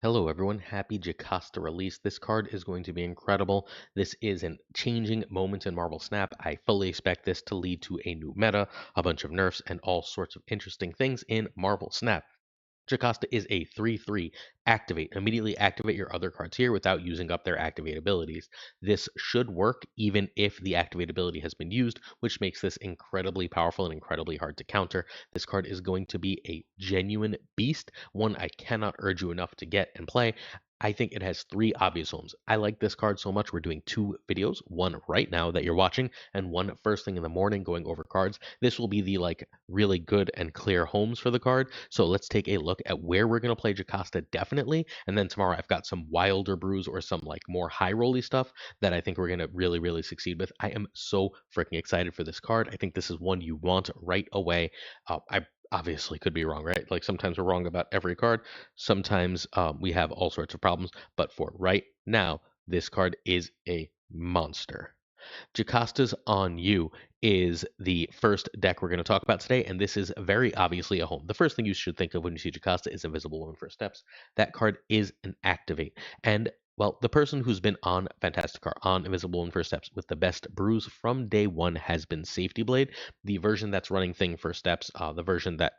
Hello everyone, happy Jocasta release. This card is going to be incredible. This is an changing moment in Marvel Snap. I fully expect this to lead to a new meta, a bunch of nerfs, and all sorts of interesting things in Marvel Snap. Jocasta is a 3/3 activate. Immediately activate your other cards here without using up their activate abilities. This should work even if the activate ability has been used, which makes this incredibly powerful and incredibly hard to counter. This card is going to be a genuine beast, one I cannot urge you enough to get and play. I think it has three obvious homes. I like this card so much. We're doing two videos, one right now that you're watching, and one first thing in the morning going over cards. This will be the really good and clear homes for the card. So let's take a look at where we're going to play Jocasta definitely. And then tomorrow I've got some wilder brews or some more high rolly stuff that I think we're going to really succeed with. I am so freaking excited for this card. I think this is one you want right away. I obviously could be wrong, right? Like sometimes we're wrong about every card. Sometimes we have all sorts of problems. But for right now, this card is a monster. Jocasta's On You is the first deck we're going to talk about today, and this is very obviously a home. The first thing you should think of when you see Jocasta is Invisible Woman First Steps. That card is an activate. And well, the person who's been on Fantastic Car, on Invisible Woman First Steps with the best brews from day one has been Safety Blade. The version that's running Thing First Steps, the version that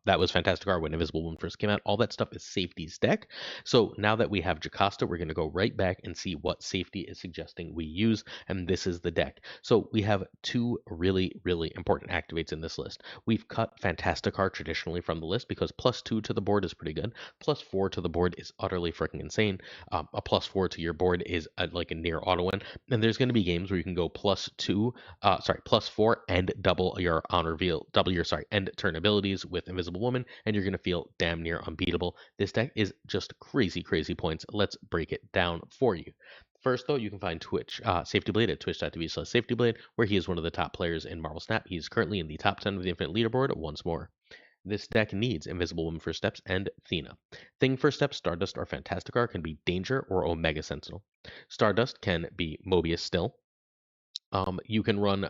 was Fantastic Car when Invisible Woman first came out, all that stuff is Safety's deck. So now that we have Jocasta, we're going to go right back and see what Safety is suggesting we use, and this is the deck. So we have two really important activates in this list. We've cut Fantasticar traditionally from the list because +2 to the board is pretty good. +4 to the board is utterly freaking insane. A +4 to your board is like a near auto win. And there's going to be games where you can go +4 and double your on reveal, double your end turn abilities with Invisible Woman, and you're going to feel damn near unbeatable. This deck is just crazy points. Let's break it down for you. First, though, you can find Safety Blade at twitch.tv/SafetyBlade, where he is one of the top players in Marvel Snap. He's currently in the top 10 of the Infinite Leaderboard once more. This deck needs Invisible Woman First Steps and Athena. Thing First Steps, Stardust, or Fantasticar can be Danger or Omega Sentinel. Stardust can be Mobius still. You can run,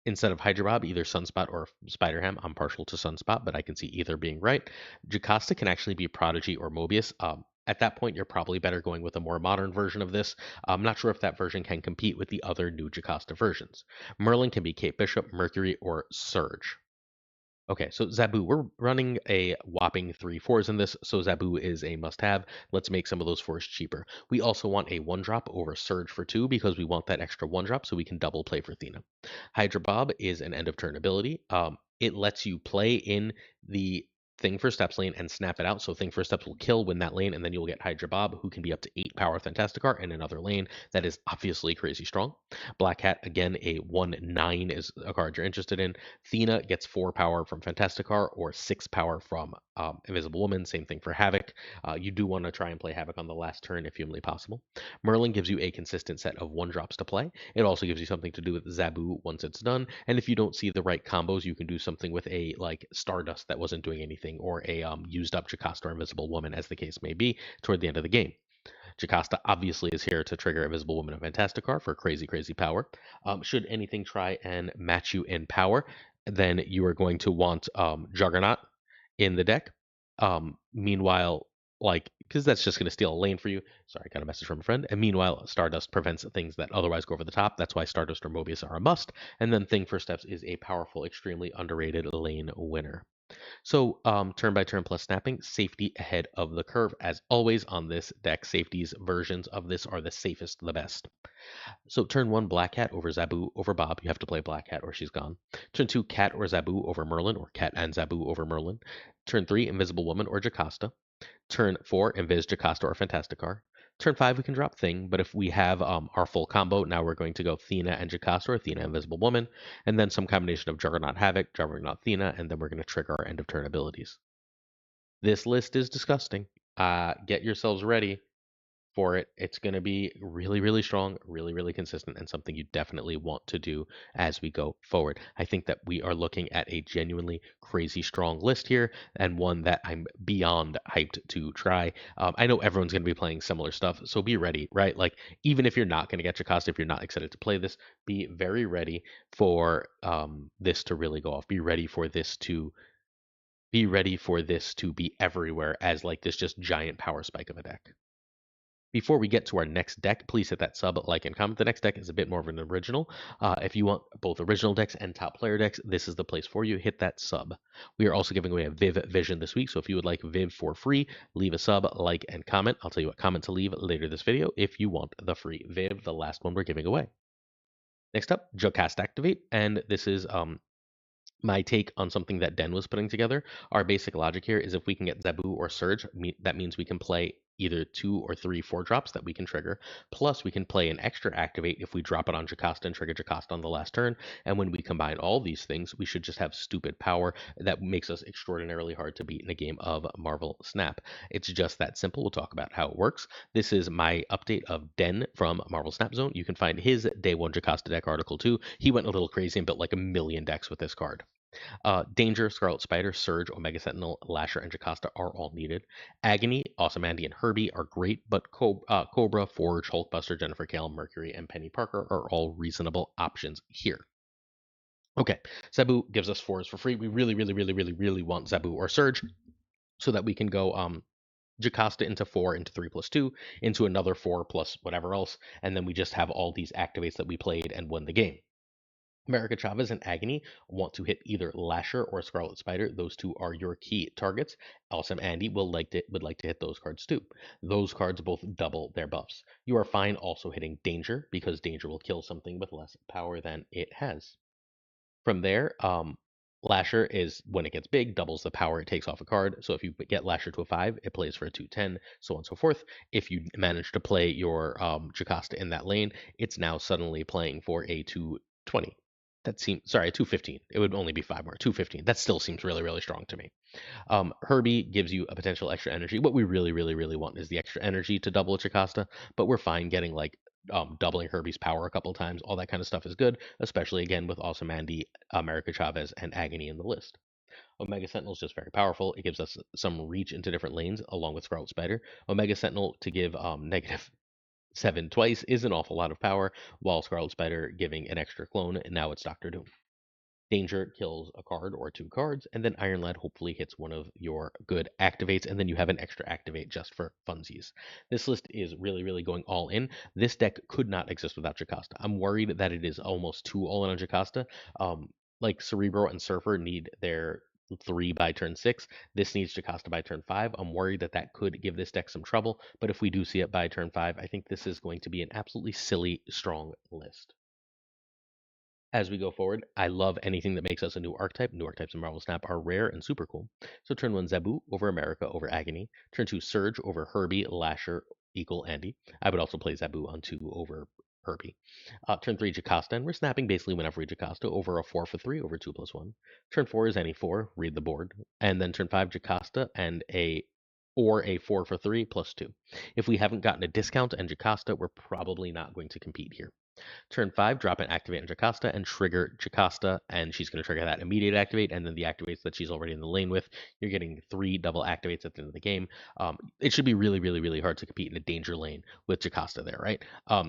instead of Hydra Bob, either Sunspot or Spider Ham. I'm partial to Sunspot, but I can see either being right. Jocasta can actually be Prodigy or Mobius. At that point, you're probably better going with a more modern version of this. I'm not sure if that version can compete with the other new Jocasta versions. Merlin can be Kate Bishop, Mercury, or Surge. Okay, so Zabu, we're running a whopping 3/4s in this, so Zabu is a must-have. Let's make some of those fours cheaper. We also want a 1-drop over Surge for 2 because we want that extra 1-drop so we can double play for Athena. Hydra Bob is an end-of-turn ability. It lets you play in the Thing First Steps lane and snap it out, so Thing First Steps will kill, win that lane, and then you'll get Hydra Bob, who can be up to 8 power Fantasticar in another lane. That is obviously crazy strong. Black Hat, again, a 1/9 is a card you're interested in. Athena gets 4 power from Fantasticar or 6 power from Invisible Woman. Same thing for Havoc. You do want to try and play Havoc on the last turn if humanly possible. Merlin gives you a consistent set of 1-drops to play. It also gives you something to do with Zabu once it's done. And if you don't see the right combos, you can do something with a Stardust that wasn't doing anything, or a used up Jocasta or Invisible Woman, as the case may be, toward the end of the game. Jocasta obviously is here to trigger Invisible Woman and Fantasticar for crazy power. Should anything try and match you in power, then you are going to want Juggernaut in the deck. Meanwhile, because that's just going to steal a lane for you. Sorry, I got a message from a friend. And meanwhile, Stardust prevents things that otherwise go over the top. That's why Stardust or Mobius are a must. And then Thing First Steps is a powerful, extremely underrated lane winner. So turn by turn plus snapping, safety ahead of the curve. As always on this deck, safety's versions of this are the safest, the best. So turn 1, Black Cat over Zabu over Bob. You have to play Black Cat or she's gone. Turn 2, Cat or Zabu over Merlin, or Cat and Zabu over Merlin. Turn 3, Invisible Woman or Jocasta. Turn 4, Invis, Jocasta, or Fantasticar. Turn 5, we can drop Thing, but if we have our full combo, now we're going to go Athena and Jocasta, or Athena, Invisible Woman, and then some combination of Juggernaut, Havoc, Juggernaut, Athena, and then we're going to trigger our end of turn abilities. This list is disgusting. Get yourselves ready for it. It's going to be really strong, really consistent, and something you definitely want to do as we go forward. I think that we are looking at a genuinely crazy strong list here, and one that I'm beyond hyped to try. I know everyone's going to be playing similar stuff, so be ready, right? Like, even if you're not going to get your cost, if you're not excited to play this, be very ready for this to really go off. Be ready for this to Be ready for this to be everywhere as like this just giant power spike of a deck. Before we get to our next deck, please hit that sub, like, and comment. The next deck is a bit more of an original. If you want both original decks and top player decks, this is the place for you. Hit that sub. We are also giving away a Viv Vision this week, so if you would like Viv for free, leave a sub, like, and comment. I'll tell you what comment to leave later this video if you want the free Viv, the last one we're giving away. Next up, Jugcast Activate, and this is my take on something that Den was putting together. Our basic logic here is if we can get Zabu or Surge, that means we can play either 2 or 3 4 drops that we can trigger. Plus, we can play an extra activate if we drop it on Jocasta and trigger Jocasta on the last turn. And when we combine all these things, we should just have stupid power that makes us extraordinarily hard to beat in a game of Marvel Snap. It's just that simple. We'll talk about how it works. This is my update of Den from Marvel Snap Zone. You can find his Day 1 Jocasta deck article too. He went a little crazy and built like a million decks with this card. Danger, Scarlet Spider, Surge, Omega Sentinel, Lasher, and Jocasta are all needed. Agony, Awesome Andy, and Herbie are great, but Cobra, Forge, Hulkbuster, Jennifer Kale, Mercury, and Penny Parker are all reasonable options here. Okay, Zabu gives us 4s for free. We really, really, really, really, really want Zabu or Surge so that we can go Jocasta into 4 into 3+2 into another 4 plus whatever else, and then we just have all these activates that we played and won the game. America Chavez and Agony want to hit either Lasher or Scarlet Spider. Those two are your key targets. Awesome Andy would like to hit those cards too. Those cards both double their buffs. You are fine also hitting Danger because Danger will kill something with less power than it has. From there, Lasher is when it gets big, doubles the power it takes off a card. So if you get Lasher to a 5, it plays for a 2/10, so on and so forth. If you manage to play your Jocasta in that lane, it's now suddenly playing for a 2/20. That seems sorry, 2/15. It would only be 5 more. 2/15. That still seems really, really strong to me. Herbie gives you a potential extra energy. What we really, really, really want is the extra energy to double Jocasta, but we're fine getting like doubling Herbie's power a couple times. All that kind of stuff is good, especially again with Awesome Andy, America Chavez, and Agony in the list. Omega Sentinel is just very powerful. It gives us some reach into different lanes along with Scarlet Spider. Omega Sentinel to give -7 twice is an awful lot of power, while Scarlet Spider giving an extra clone, and now it's Doctor Doom. Danger kills a card or 2 cards, and then Iron Lad hopefully hits one of your good activates, and then you have an extra activate just for funsies. This list is really, really going all in. This deck could not exist without Jocasta. I'm worried that it is almost too all in on Jocasta. Like Cerebro and Surfer need their 3 by turn 6. This needs Jocasta by turn 5. I'm worried that that could give this deck some trouble, but if we do see it by turn 5, I think this is going to be an absolutely silly, strong list. As we go forward, I love anything that makes us a new archetype. New archetypes in Marvel Snap are rare and super cool. So turn 1 Zabu over America over Agony. Turn 2 Surge over Herbie, Lasher, equal Andy. I would also play Zabu on 2 over Herbie. Turn 3 Jocasta, and we're snapping basically whenever we Jocasta over a 4 for 3 over 2+1. Turn 4 is any 4, read the board. And then turn 5 Jocasta and a 4 for 3 +2. If we haven't gotten a discount and Jocasta, we're probably not going to compete here. Turn 5, drop an activate on Jocasta and trigger Jocasta, and she's going to trigger that immediate activate, and then the activates that she's already in the lane with. You're getting 3 double activates at the end of the game. It should be really, really, really hard to compete in a danger lane with Jocasta there, right?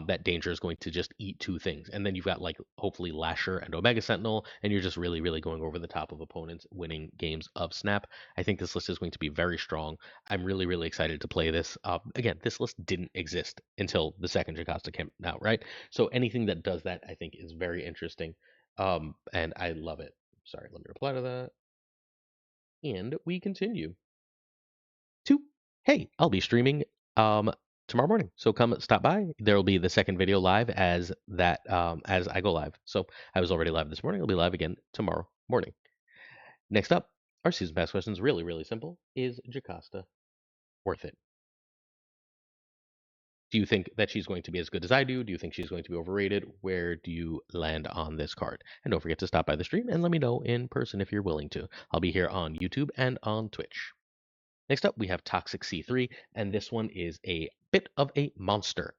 That danger is going to just eat 2 things, and then you've got like hopefully Lasher and Omega Sentinel, and you're just really, really going over the top of opponents, winning games of Snap. I think this list is going to be very strong. I'm really, really excited to play this. Again, this list didn't exist until the second Jocasta came out, right? So anything that does that, I think, is very interesting, and I love it. Sorry, let me reply to that, and we continue to, hey, I'll be streaming tomorrow morning, so come stop by. There will be the second video live as I go live. So I was already live this morning. I'll be live again tomorrow morning. Next up, our season pass questions. Really, really simple. Is Jocasta worth it? Do you think that she's going to be as good as I do? Do you think she's going to be overrated? Where do you land on this card? And don't forget to stop by the stream and let me know in person if you're willing to. I'll be here on YouTube and on Twitch. Next up, we have Toxic C3, and this one is a bit of a monster.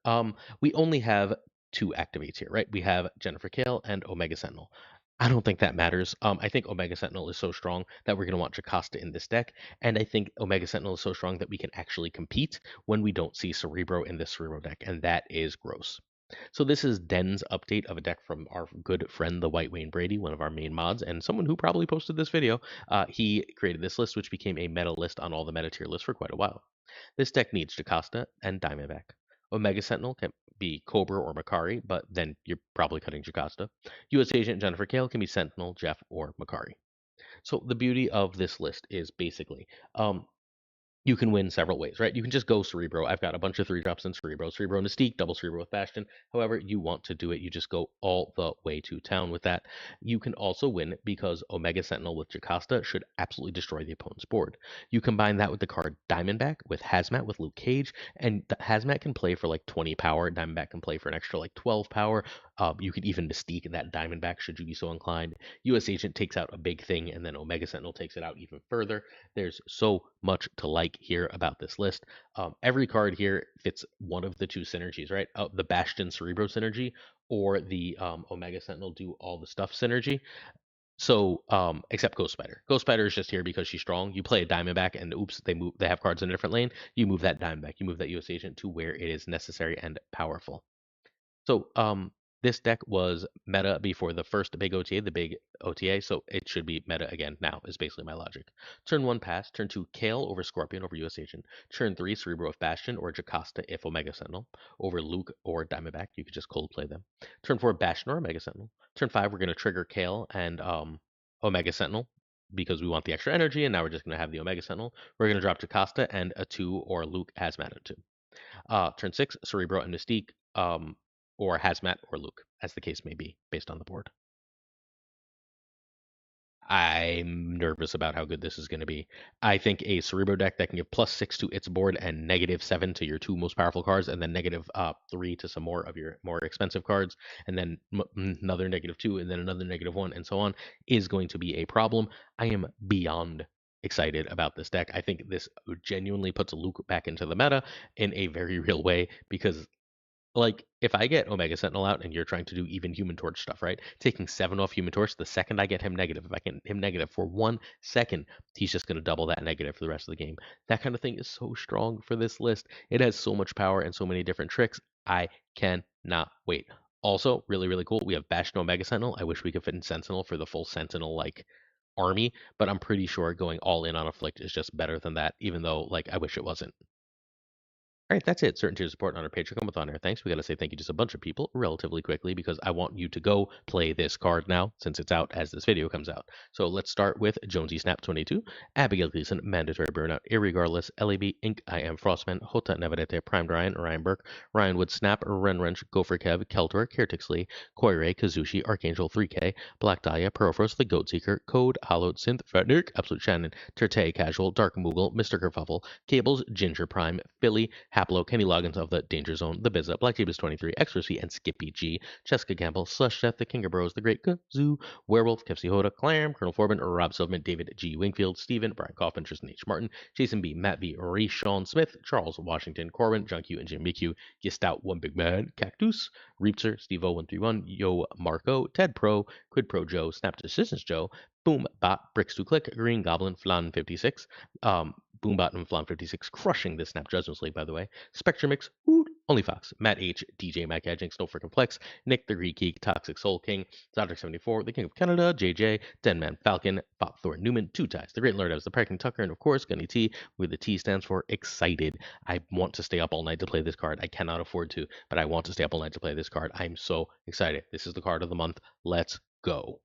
We only have 2 activates here, right? We have Jennifer Kale and Omega Sentinel. I don't think that matters. I think Omega Sentinel is so strong that we're going to want Jocasta in this deck, and I think Omega Sentinel is so strong that we can actually compete when we don't see Cerebro in this Cerebro deck, and that is gross. So this is Den's update of a deck from our good friend, the White Wayne Brady, one of our main mods, and someone who probably posted this video. He created this list, which became a meta list on all the meta tier lists for quite a while. This deck needs Jocasta and Diamondback. Omega Sentinel can be Cobra or Makari, but then you're probably cutting Jocasta. US Agent Jennifer Kale can be Sentinel, Jeff, or Makari. So the beauty of this list is basically you can win several ways, right? You can just go Cerebro. I've got a bunch of 3 drops in Cerebro, Cerebro Mystique, double Cerebro with Bastion. However, you want to do it, you just go all the way to town with that. You can also win because Omega Sentinel with Jocasta should absolutely destroy the opponent's board. You combine that with the card Diamondback with Hazmat with Luke Cage, and the Hazmat can play for like 20 power. Diamondback can play for an extra like 12 power. You could even Mystique that Diamondback should you be so inclined. US Agent takes out a big thing, and then Omega Sentinel takes it out even further. There's so much to like here about this list. Every card here fits one of the two synergies, right? The Bastion Cerebro synergy or the Omega Sentinel do all the stuff synergy. So, except Ghost Spider. Ghost Spider is just here because she's strong. You play a Diamondback, and oops, they have cards in a different lane. You move that Diamondback, you move that US Agent to where it is necessary and powerful. So, this deck was meta before the first big OTA, the big OTA, so it should be meta again now, is basically my logic. Turn 1 pass, turn 2 Kale over Scorpion over US Agent, turn 3 Cerebro of Bastion or Jocasta if Omega Sentinel, over Luke or Diamondback, you could just cold play them. Turn 4 Bastion or Omega Sentinel. Turn 5, we're going to trigger Kale and Omega Sentinel because we want the extra energy, and now we're just going to have the Omega Sentinel. We're going to drop Jocasta and a 2 or Luke Hazmat at 2. Turn 6, Cerebro and Mystique, or Hazmat or Luke, as the case may be, based on the board. I'm nervous about how good this is going to be. I think a Cerebro deck that can give +6 to its board and -7 to your 2 most powerful cards, and then -3 to some more of your more expensive cards, and then another -2, and then another -1, and so on, is going to be a problem. I am beyond excited about this deck. I think this genuinely puts Luke back into the meta in a very real way because like, if I get Omega Sentinel out and you're trying to do even Human Torch stuff, right? Taking 7 off Human Torch, the second I get him negative, if I get him negative for 1 second, he's just going to double that negative for the rest of the game. That kind of thing is so strong for this list. It has so much power and so many different tricks. I cannot wait. Also, really, really cool. We have Bastion Omega Sentinel. I wish we could fit in Sentinel for the full Sentinel, like, army, but I'm pretty sure going all in on Afflict is just better than that, even though, like, I wish it wasn't. All right, that's it. Certain tier support on our Patreon with on air. Thanks. We got to say thank you to a bunch of people relatively quickly because I want you to go play this card now since it's out as this video comes out. So let's start with Jonesy Snap 22, Abigail Gleason, Mandatory Burnout, Irregardless, LAB, Inc., I Am Frostman, Hota Nevedete, Primed Ryan Burke, Ryan Wood Snap, Ren Wrench, Gopher Kev, Keltor, Kertixley, Koire, Kazushi, Archangel 3K, Black Dahlia, Perofrost, The Goat Seeker, Code, Hollowed Synth, Frederick, Absolute Shannon, Turtay, Casual, Dark Moogle, Mr. Kerfuffle, Cables, Ginger Prime, Philly, Haplo, Kenny Loggins of the Danger Zone, The Bizza, Black Jeebus 23, Exorcy, and Skippy G, Jessica Campbell, Slush Death, The King of Bros, The Great Kazoo, Werewolf, Kevsey Hoda, Clam, Colonel Forbin, Rob Silverman, David G. Wingfield, Steven, Brian Kaufman, Tristan H. Martin, Jason B., Matt V., Sean Smith, Charles Washington, Corbin, John Q, and Jim BQ, Gistout, One Big Man, Cactus, Reapser, Steve0131, Yo Marco, Ted Pro, Quid Pro Joe, Snap Assistance Joe, Boom Bot, Bricks to Click, Green Goblin, Flan 56, Boombot and Flan 56 crushing this Snap Judgments League, by the way. Spectrumix, Woot, Only Fox, Matt H, DJ Mac Edging, Snow Freaking Flex, Nick the Greek Geek, Toxic Soul King, Zodric 74, The King of Canada, JJ, Denman Falcon, Bob Thor Newman, Two Ties, The Great Lord of the Parking Tucker, and of course, Gunny T, where the T stands for excited. I want to stay up all night to play this card. I cannot afford to, but I want to stay up all night to play this card. I'm so excited. This is the card of the month. Let's go.